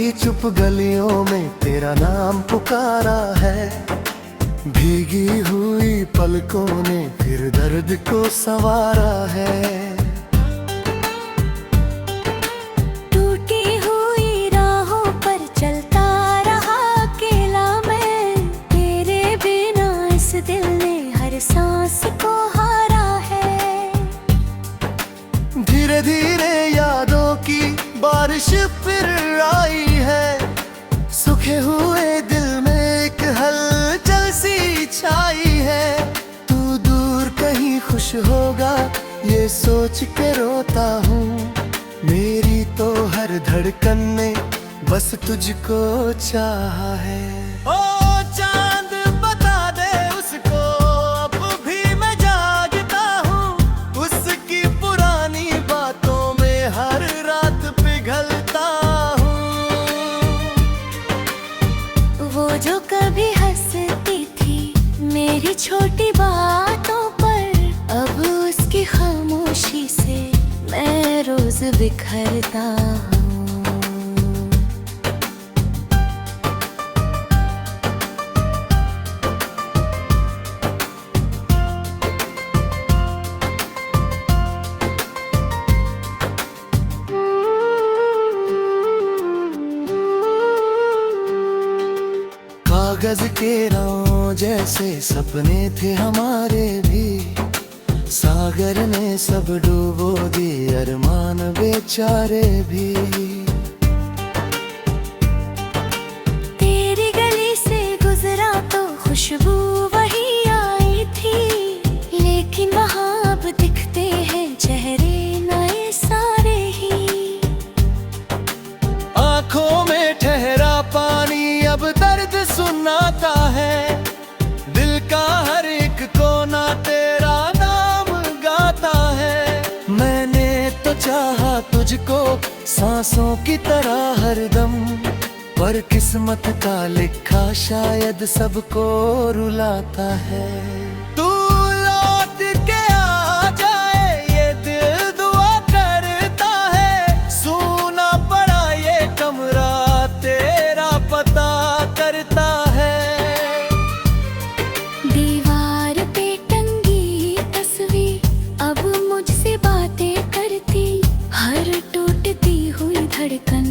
की चुप गलियों में तेरा नाम पुकारा है। भीगी हुई पलकों ने फिर दर्द को संवारा है। टूटी हुई राहों पर चलता रहा अकेला मैं, तेरे बिना इस दिल ने हर सांस को हारा है। धीरे धीरे यादों की बारिश फिर आई है। सूखे हुए दिल में एक हलचल सी छाई है। तू दूर कहीं खुश होगा ये सोच के रोता हूँ। मेरी तो हर धड़कन ने बस तुझको चाहा है। ओ चांद बता दे उसको अब भी मैं जागता हूँ। उसकी पुरानी बातों में हर रात पिघलता हूँ। वो जो कभी हंसती थी मेरी छोटी बातों पर, अब उसकी खामोशी से मैं रोज बिखरता हूँ। कागज के राहों जैसे सपने थे हमारे भी। सागर ने सब डूबो दिए अरमान बेचारे भी। तेरी गली से गुजरा तो खुशबू वही आई थी, लेकिन वहाँ अब दिखते हैं चेहरे नए सारे ही। आंखों में ठहरा पानी अब दर्द सुनाता है। दिल का हर एक कोना तेरा नाम गाता है। मैंने तो चाहा तुझको सांसों की तरह हरदम, पर किस्मत का लिखा शायद सबको रुलाता है। तू लौट के आ जाए ये दिल दुआ करता है। सूना पड़ा ये कमरा तेरा पता करता है। दीवार पे टंगी तस्वीर अब मुझसे बातें करती, हर टूटती हुई धड़कन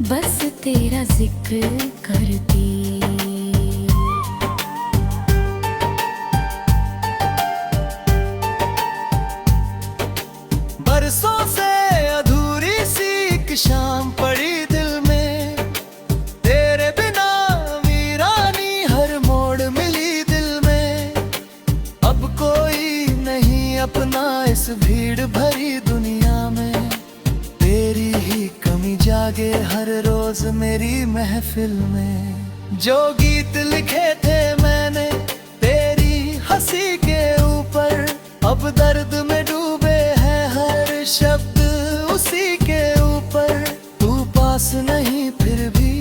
बस तेरा जिक्र करती। बरसों से अधूरी सी एक शाम पड़ी दिल में। तेरे बिना वीरानी हर मोड़ मिली दिल में। अब कोई नहीं अपना इस भीड़ भरी दुनिया में। तेरी ही कमी जागे हर रोज मेरी महफिल में। जो गीत लिखे थे मैंने तेरी हंसी के ऊपर, अब दर्द में डूबे हैं हर शब्द उसी के ऊपर। तू पास नहीं फिर भी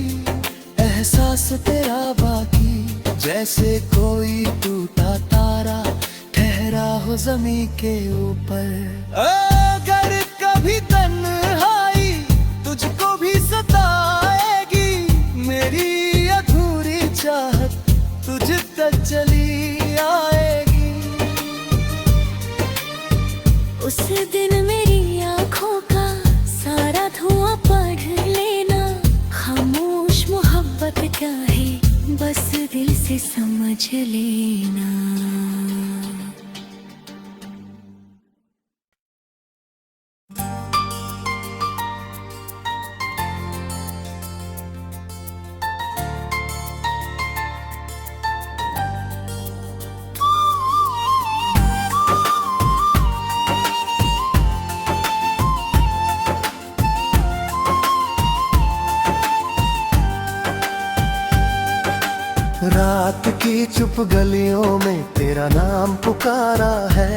एहसास तेरा बाकी, जैसे कोई टूटा तारा ठहरा हो ज़मीं के ऊपर। अगर कभी तन्हाई तुझको भी सताएगी, मेरी अधूरी चाहत तुझ तक चली आएगी। उस दिन मेरी आँखों का सारा धुआं पढ़ लेना। खामोश मोहब्बत क्या है बस दिल से समझ लेना। रात की चुप गलियों में तेरा नाम पुकारा है।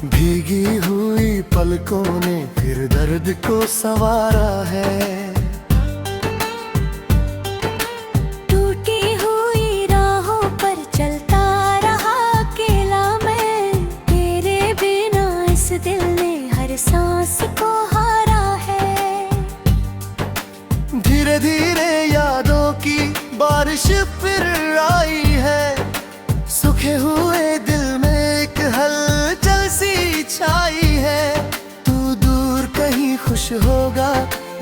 भीगी हुई पलकों ने फिर दर्द को संवारा है। टूटी हुई राहों पर चलता रहा अकेला मैं, तेरे बिना इस दिल ने हर सांस को हारा है। धीरे धीरे सूखे हुए दिल में एक हलचल सी छाई है। तू दूर कहीं खुश होगा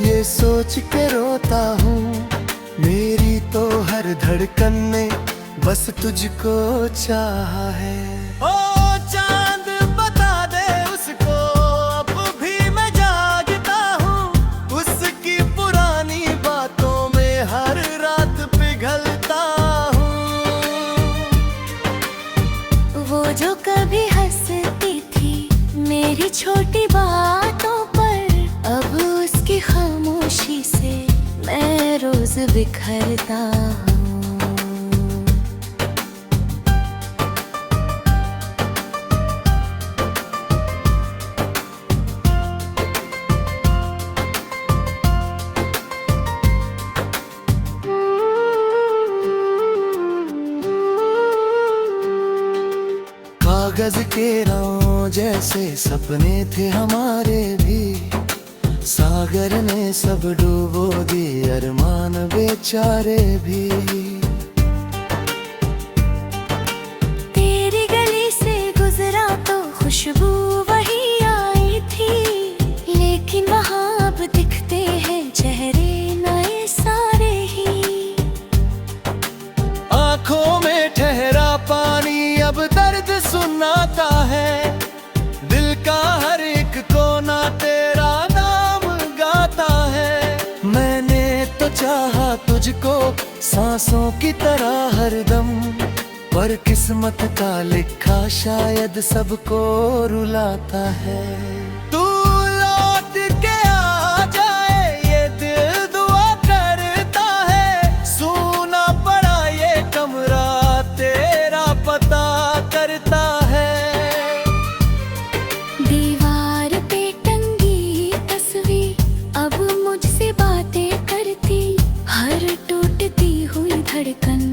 ये सोच के रोता हूँ। मेरी तो हर धड़कन ने बस तुझको चाहा है। ओ चांद बता दे उसको अब भी मैं जागता हूँ। उसकी पुरानी बातों में हर रात पिघलता हूँ। वो जो कभी हंसती थी मेरी छोटी बातों पर, अब उसकी खामोशी से मैं रोज बिखरता हूँ। कागज के नाव जैसे सपने थे हमारे भी, सागर ने सब डूबो दिए अरमान बेचारे भी। तेरी गली से गुजरा तो खुशबू वही आई थी, लेकिन वहाँ अब दिखते हैं चेहरे नए सारे ही। आंखों में ठहरा पानी अब दर्द सुनाता है। दिल का हर एक कोना तेरा नाम गाता है। मैंने तो चाहा तुझको सांसों की तरह हरदम, पर किस्मत का लिखा शायद सबको रुलाता है। तू लौट के आ जाए ये दिल दुआ करता है। सूना पड़ा ये कमरा तेरा पता करता है। दीवार पे टंगी तस्वीर अब मुझसे बातें करती, हर टूटती हुई धड़कन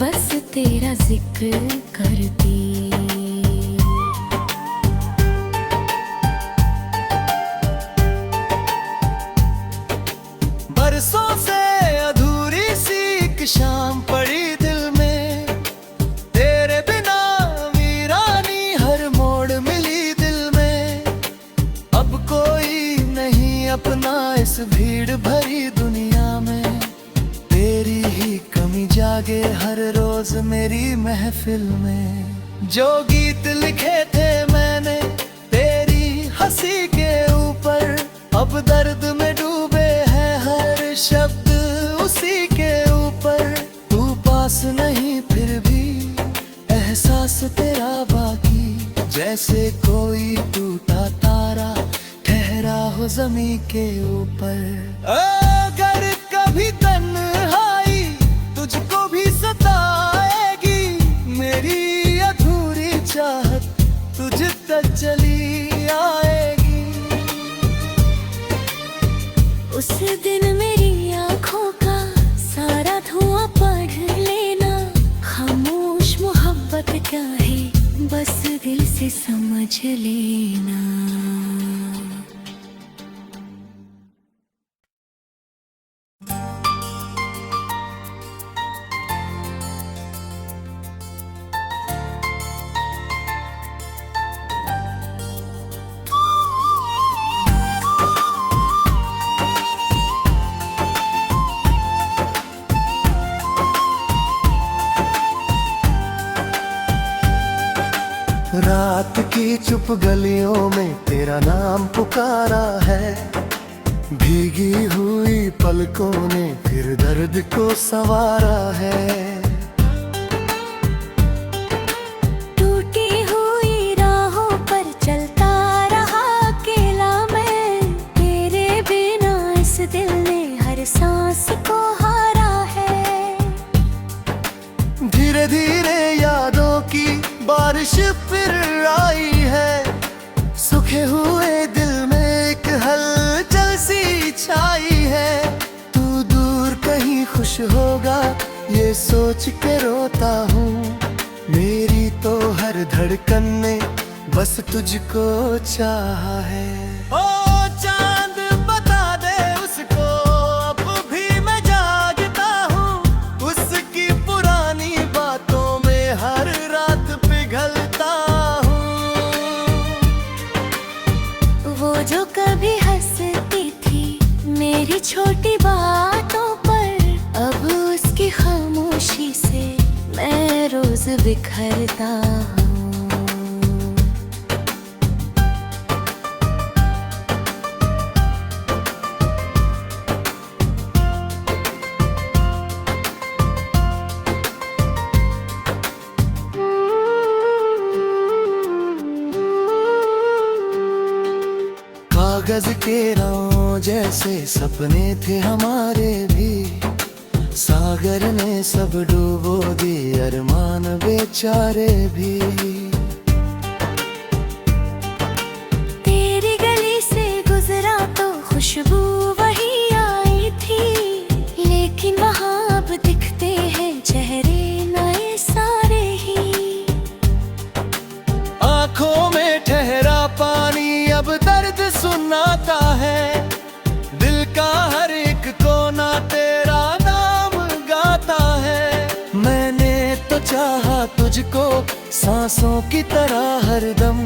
बस तेरा जिक्र करती। बरसों से अधूरी सी एक शाम पड़ी दिल में, तेरे बिना वीरानी हर मोड़ मिली दिल में। अब कोई नहीं अपना इस भीड़ भरी दुनिया में, तेरी ही कमी जागे हर रोज मेरी महफिल में। जो गीत लिखे थे मैंने तेरी हंसी के ऊपर, अब दर्द में डूबे हैं हर शब्द उसी के ऊपर। तू पास नहीं फिर भी एहसास तेरा बाकी, जैसे कोई टूटा तारा ठहरा हो जमी के ऊपर। अगर कभी तन्हाई तुझको भी सताएगी, मेरी अधूरी चाहत तुझ तक चली आएगी। उस दिन मेरी आँखों का सारा धुआं पढ़ लेना, खामोश मोहब्बत क्या है बस दिल से समझ लेना। रात की चुप गलियों में तेरा नाम पुकारा है। भीगी हुई पलकों ने फिर दर्द को संवारा है। टूटी हुई राहों पर चलता रहा अकेला मैं, तेरे बिना इस दिल ने हर सांस को हारा है। धीरे धीरे यादों की बारिश फिर आई है। सूखे हुए दिल में एक हलचल सी छाई है। तू दूर कहीं खुश होगा ये सोच के रोता हूँ। मेरी तो हर धड़कन ने बस तुझको चाहा है। ओ चांद बता दे उसको अब भी मैं जागता हूँ। उसकी पुरानी बातों में हर रात मेरी छोटी बातों पर अब उसकी खामोशी से मैं रोज बिखरता हूँ। कागज के नाव जैसे सपने थे हमारे भी, सागर ने सब डूबो दिए अरमान बेचारे भी। तेरी गली से गुजरा तो खुशबू वही आई थी, लेकिन वहाँ अब दिखते हैं चेहरे नए सारे ही। आंखों में ठहरा पानी अब दर्द सुनाता है, दिल का हर एक कोना तेरा नाम गाता है। मैंने तो चाहा तुझको सांसों की तरह हरदम,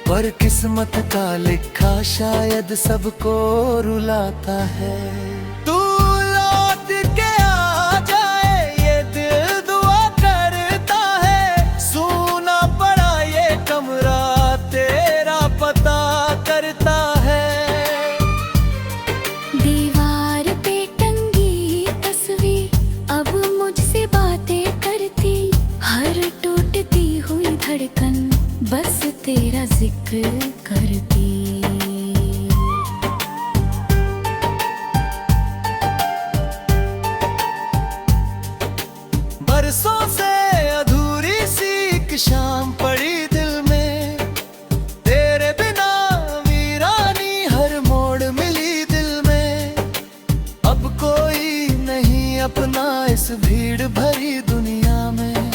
पर किस्मत का लिखा शायद सबको रुलाता है। तू लौट के आ जाए ये दिल दुआ करता है, सूना पड़ा ये कमरा तेरा पता करता है। दीवार पे टंगी तस्वीर अब मुझसे बातें करती, हर टूटती हुई धड़कन बस तेरा जिक्र करती। बरसों से अधूरी सी एक शाम पड़ी दिल में, तेरे बिना वीरानी हर मोड़ मिली दिल में। अब कोई नहीं अपना इस भीड़ भरी दुनिया में,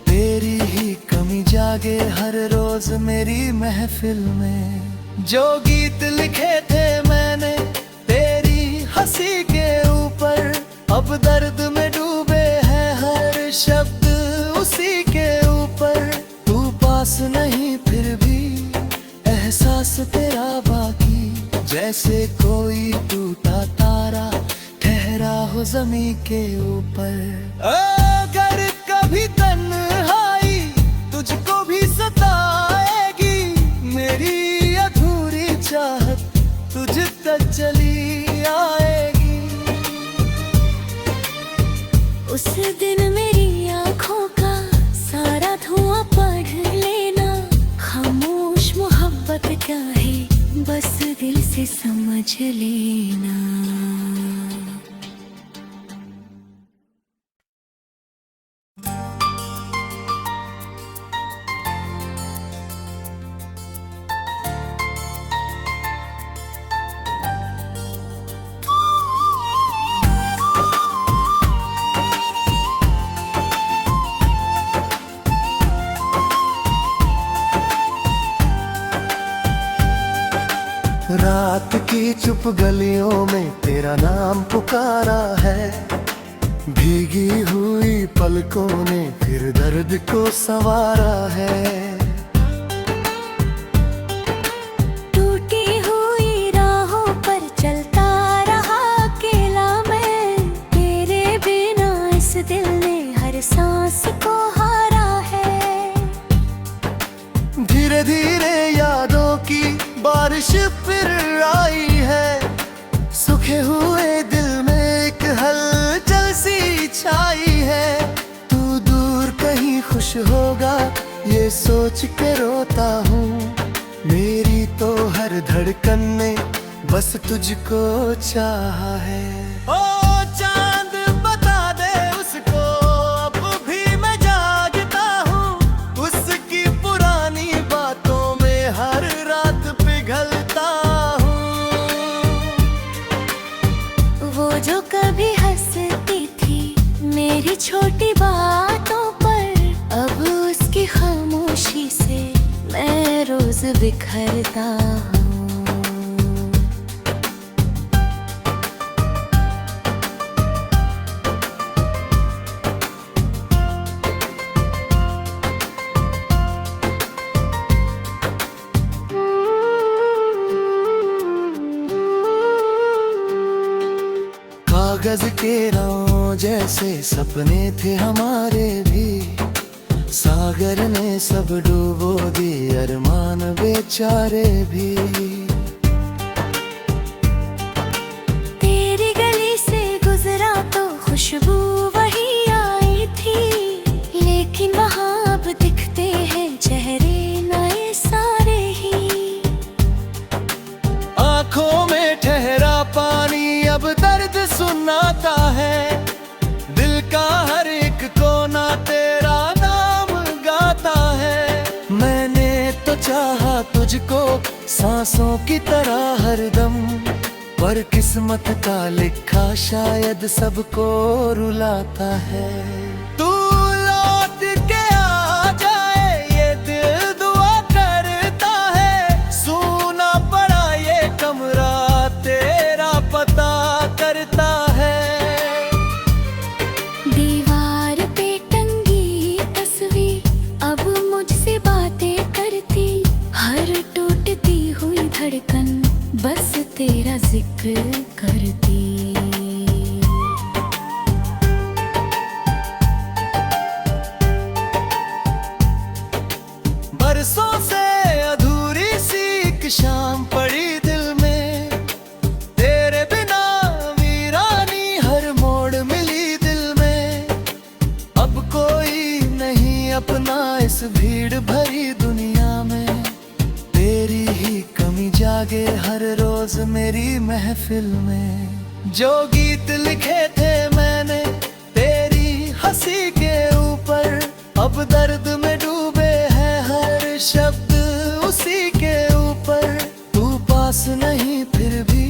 तेरी ही कमी जागे हर रोज मेरी महफिल में। जो गीत लिखे थे मैंने तेरी हंसी के ऊपर, अब दर्द में डूबे हैं हर शब्द उसी के ऊपर। तू पास नहीं फिर भी एहसास तेरा बाकी, जैसे कोई टूटा तारा ठहरा हो जमी के ऊपर। अगर कभी तन्हाई तुझको भी सताएगी, मेरी अधूरी चाहत तुझ तक चली आएगी। उस दिन मेरी आँखों का सारा धुआं पढ़ लेना, खामोश मोहब्बत क्या है बस दिल से समझ लेना। रात की चुप गलियों में तेरा नाम पुकारा है, भीगी हुई पलकों ने फिर दर्द को संवारा है। टूटी हुई राहों पर चलता रहा अकेला मैं, तेरे बिना इस दिल ने हर सांस को हारा है। धीरे धीरे यादों की बारिश फिर आई है, सूखे हुए दिल में एक हलचल सी छाई है। तू दूर कहीं खुश होगा ये सोच के रोता हूँ, मेरी तो हर धड़कन ने बस तुझको चाहा है। ओ चांद बता दे उसको अब भी मैं जागता हूँ, उसकी पुरानी बातों में हर रात पिघलता हूँ। वो जो कभी हंसती थी मेरी छोटी बातों पर, अब उसकी खामोशी से मैं रोज बिखरता हूँ। के नाव जैसे सपने थे हमारे भी, सागर ने सब डूबो दिए अरमान बेचारे भी। तेरी गली से गुजरा तो खुशबू वही आई थी, लेकिन वहाँ अब दिखते हैं चेहरे नए सारे ही। आंखों में ठहरा पानी अब दर्द सुनाता है, दिल का हर एक कोना तेरा नाम गाता है। मैंने तो चाहा तुझको सांसों की तरह हरदम, पर किस्मत का लिखा शायद सबको रुलाता है। तू लौट के आ जाए ये दिल दुआ करता है, सूना पड़ा ये कमरा तेरा पता करता है। दीवार पे टंगी तस्वीर अब मुझसे बातें करती, हर टूटती हुई धड़कन बस तेरा जिक्र करती। बरसों से अधूरी सी एक शाम पड़ी दिल में, तेरे बिना वीरानी हर मोड़ मिली दिल में। अब कोई नहीं अपना इस भीड़ भरी दुनिया में, तेरी ही कमी जागे हर रोज मेरी महफिल में। जो गीत लिखे थे मैंने तेरी हंसी के ऊपर, अब दर्द में डूबे हैं हर शब्द उसी के ऊपर। तू पास नहीं फिर भी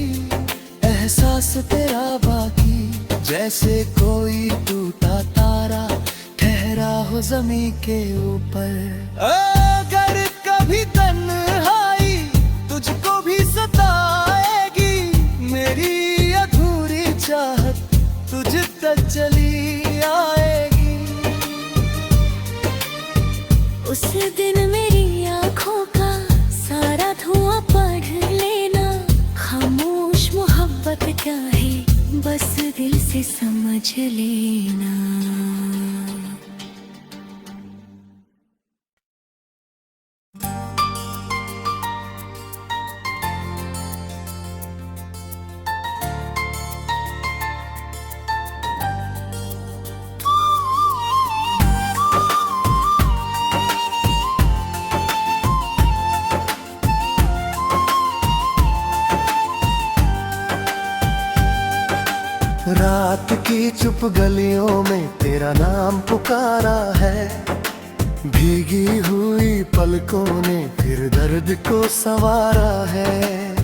एहसास तेरा बाकी, जैसे कोई टूटा तारा ठहरा हो ज़मीं के ऊपर। अगर कभी तन्हाई तुझको भी सताएगी, मेरी अधूरी चाहत तुझ तक चली आएगी। उस दिन मेरी आँखों का सारा धुआं पढ़ लेना, खामोश मोहब्बत क्या है बस दिल से समझ लेना। रात की चुप गलियों में तेरा नाम पुकारा है, भीगी हुई पलकों ने फिर दर्द को संवारा है।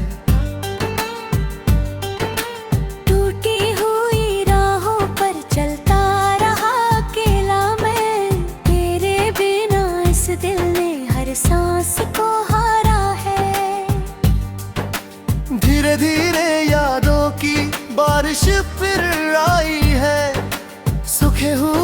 टूटी हुई राहों पर चलता रहा अकेला मैं, तेरे बिना इस दिल ने हर सांस को हारा है। धीरे धीरे यादों की बारिश फिर आई है, सूखे हुए